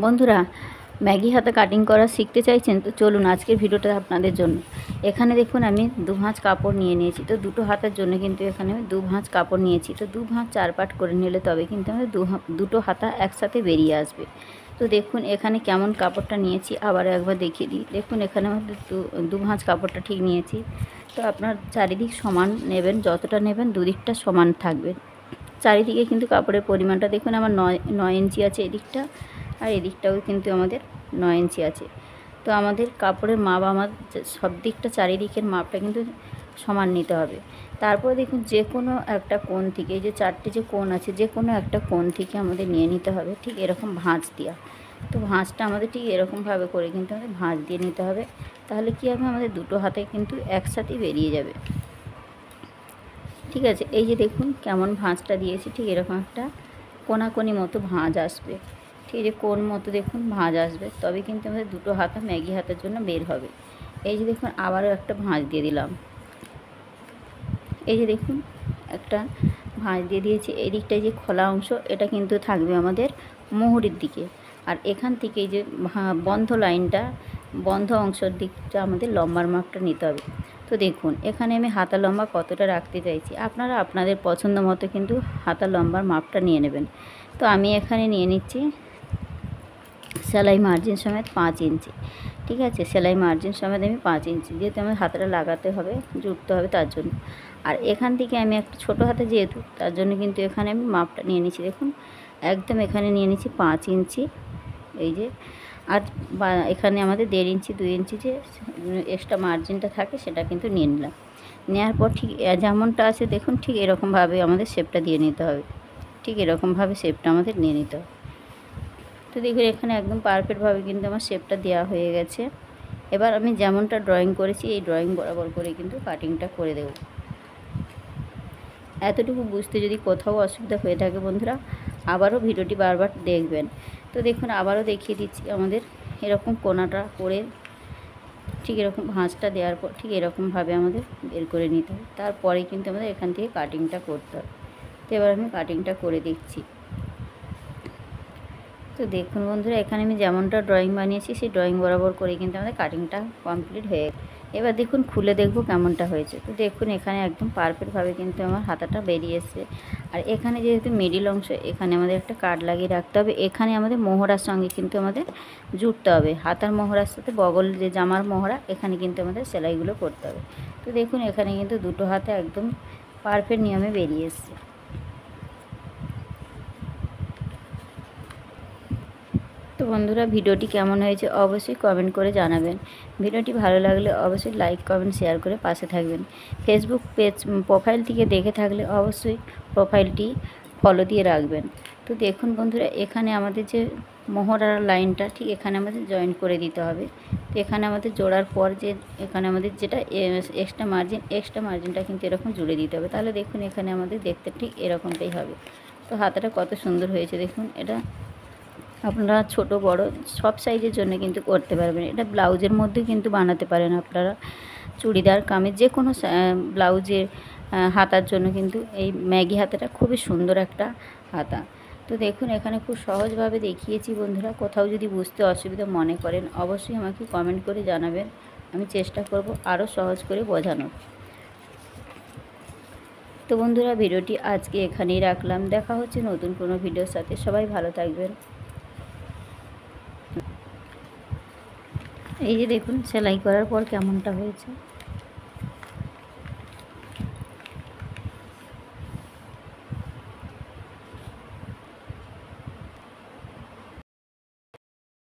বন্ধুরা, ম্যাগি হাতে কাটিং করা শিখতে চাইছেন তো চলুন আজকের ভিডিওটা আপনাদের জন্য। এখানে দেখুন আমি 2 ভাঁজ কাপড় নিয়ে নিয়েছি। তো দুটো হাতের জন্য কিন্তু এখানে আমি 2 ভাঁজ কাপড় নিয়েছি। তো 2 ভাঁজ 4 পাট করে নিলে তবে কিন্তু আমাদের দুটো হাতা একসাথে বেরিয়ে আসবে। তো দেখুন এখানে কেমন কাপড়টা নিয়েছি আবার একবার দেখিয়ে দিই। দেখুন এখানে আমাদের দু ভাঁজ কাপড়টা ঠিক নিয়েছি। তো আপনার চারিদিক সমান নেবেন, যতটা নেবেন দুদিকটা সমান থাকবে। চারিদিকে কিন্তু কাপড়ের পরিমাণটা দেখুন আমার 9 ইঞ্চি আছে এদিকটা, আর এদিকটাও কিন্তু আমাদের 9 ইঞ্চি আছে। তো আমাদের কাপড়ের মাপ আমার সব দিকটা চারিদিকের মাপটা কিন্তু সমান নিতে হবে। তারপরে দেখুন যে কোনো একটা কোণ থেকে, এই যে 4টে যে কোণ আছে, যে কোনো একটা কোণ থেকে আমাদের নিয়ে নিতে হবে ঠিক এরকম ভাঁজ দেওয়া। তো ভাঁজটা আমাদের ঠিক এরকমভাবে করে কিন্তু আমাদের ভাঁজ দিয়ে নিতে হবে। তাহলে কী হবে, আমাদের দুটো হাতে কিন্তু একসাথেই বেরিয়ে যাবে। ঠিক আছে, এই যে দেখুন কেমন ভাঁজটা দিয়েছি, ঠিক এরকম একটা কোনাকোনি মতো ভাঁজ আসবে। ঠিক আছে, কোণ মতো দেখুন ভাঁজ আসবে, তবে কিন্তু আমাদের দুটো হাতা ম্যাগি হাতের জন্য বের হবে। এই যে দেখুন আবারও একটা ভাঁজ দিয়ে দিলাম। এই যে দেখুন একটা ভাঁজ দিয়ে দিয়েছি। এই দিকটায় যে খোলা অংশ এটা কিন্তু থাকবে আমাদের মুহুরির দিকে, আর এখান থেকে এই যে বন্ধ লাইনটা, বন্ধ অংশের দিকটা আমাদের লম্বার মাপটা নিতে হবে। তো দেখুন এখানে আমি হাতা লম্বা কতটা রাখতে চাইছি, আপনারা আপনাদের পছন্দ মতো কিন্তু হাতা লম্বার মাপটা নিয়ে নেবেন। তো আমি এখানে নিয়ে নিচ্ছি সেলাই মার্জিন সমেত 5 ইঞ্চি। ঠিক আছে, সেলাই মার্জিন সমেত আমি 5 ইঞ্চি, যেহেতু আমার হাতাটা লাগাতে হবে, জুড়তে হবে তার জন্য। আর এখান থেকে আমি একটা ছোটো হাতে যেহেতু, তার জন্য কিন্তু এখানে আমি মাপটা নিয়ে নিচ্ছি। দেখুন একদম এখানে নিয়ে নিচ্ছি 5 ইঞ্চি। এই যে, আর এখানে আমাদের 1.5 ইঞ্চি 2 ইঞ্চি যে এক্সট্রা মার্জিনটা থাকে সেটা কিন্তু নিয়ে নিলাম। নেওয়ার পর ঠিক যেমনটা আছে দেখুন ঠিক এরকমভাবে আমাদের শেপটা দিয়ে নিতে হবে। ঠিক এরকমভাবে শেপটা আমাদের নিয়ে নিতে হবে। তো দেখুন এখানে একদম পারফেক্টভাবে কিন্তু আমার শেপটা দেওয়া হয়ে গেছে। এবার আমি যেমনটা ড্রয়িং করেছি এই ড্রয়িং বরাবর করে কিন্তু কাটিংটা করে দেব। এতটুকু বুঝতে যদি কোথাও অসুবিধা হয়ে থাকে বন্ধুরা, আবারও ভিডিওটি বারবার দেখবেন। তো দেখুন আবারও দেখিয়ে দিচ্ছি, আমাদের এরকম কোণাটা করে ঠিক এরকম ভাঁজটা দেওয়ার পর ঠিক এরকমভাবে আমাদের বের করে নিতে হবে। তারপরে কিন্তু আমাদের এখান থেকে কাটিংটা করতে হবে। তো এবার আমি কাটিংটা করে দিচ্ছি। তো দেখুন বন্ধুরা এখানে আমি যেমনটা ড্রয়িং বানিয়েছি সেই ড্রয়িং বরাবর করে কিন্তু আমাদের কাটিংটা কমপ্লিট হয়ে গেছে। এবার দেখুন খুলে দেখব কেমনটা হয়েছে। তো দেখুন এখানে একদম পারফেক্টভাবে কিন্তু আমার হাতাটা বেরিয়ে এসছে। আর এখানে যেহেতু মিডিল অংশ, এখানে আমাদের একটা কাট লাগিয়ে রাখতে হবে। এখানে আমাদের মোহরার সঙ্গে কিন্তু আমাদের জুড়তে হবে, হাতার মোহরার সাথে বগল যে জামার মোহরা, এখানে কিন্তু আমাদের সেলাইগুলো করতে হবে। তো দেখুন এখানে কিন্তু দুটো হাতে একদম পারফেক্ট নিয়মে বেরিয়ে এসছে। তো বন্ধুরা ভিডিওটি কেমন হয়েছে অবশ্যই কমেন্ট করে জানাবেন। ভিডিওটি ভালো লাগলে অবশ্যই লাইক কমেন্ট শেয়ার করে পাশে থাকবেন। ফেসবুক পেজ প্রোফাইল থেকে দেখে থাকলে অবশ্যই প্রোফাইলটি ফলো দিয়ে রাখবেন। তো দেখুন বন্ধুরা এখানে আমাদের যে মোহরার লাইনটা ঠিক এখানে আমাদের জয়েন করে দিতে হবে। তো এখানে আমাদের জোড়ার পর যে এখানে আমাদের যেটা এক্সট্রা মার্জিনটা কিন্তু এরকম জুড়ে দিতে হবে। তাহলে দেখুন এখানে আমাদের দেখতে ঠিক এরকমটাই হবে। তো হাতাটা কত সুন্দর হয়েছে দেখুন। এটা আপনারা ছোট বড় সব সাইজের জন্য কিন্তু করতে পারবেন। এটা ব্লাউজের মধ্যে কিন্তু বানাতে পারেন আপনারা, চুড়িদার কামিজ যে কোনো ব্লাউজের হাতার জন্য কিন্তু এই ম্যাগি হাতাটা খুবই সুন্দর একটা হাতা। তো দেখুন এখানে খুব সহজভাবে দেখিয়েছি বন্ধুরা। কোথাও যদি বুঝতে অসুবিধা মনে করেন অবশ্যই আমাকে কমেন্ট করে জানাবেন, আমি চেষ্টা করব আরও সহজ করে বোঝানোর। তো বন্ধুরা ভিডিওটি আজকে এখানেই রাখলাম, দেখা হচ্ছে নতুন কোনো ভিডিওর সাথে। সবাই ভালো থাকবেন। এই যে দেখুন সেলাই করার পর কেমনটা হয়েছে।